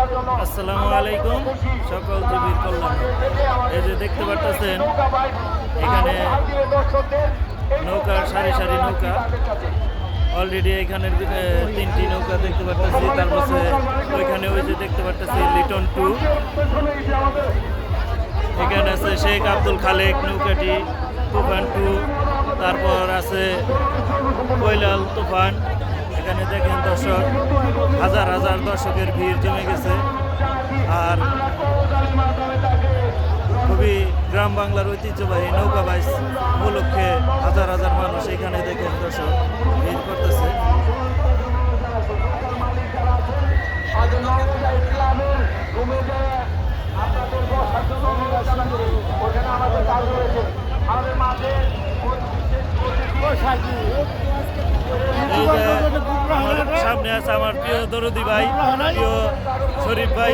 আসসালামু আলাইকুম সকল জীবীর কল্যাণে। এই যে দেখতে পাচ্ছেন এখানে নৌকার সারি সারি নৌকা অলরেডি এখানের তিনটি নৌকা দেখতে পাচ্ছি। তারপর ওইখানে ওই যে দেখতে পাচ্ছি লিটন 2, এখানে আছে শেখ আব্দুল খালেক নৌকাটি তুফান 2, তারপর আছে কৈলাল তুফান। এখানে দেখেন দর্শক, হাজার হাজার দর্শকের ভিড় জমে গেছে। আর খুবই গ্রাম বাংলার ঐতিহ্যবাহী নৌকা বাইচ উপলক্ষে হাজার হাজার মানুষ এখানে দেখেন দর্শক ভিড় করতেছে। সামনে আছে আমার প্রিয় দরদি ভাই, প্রিয় শরীফ ভাই।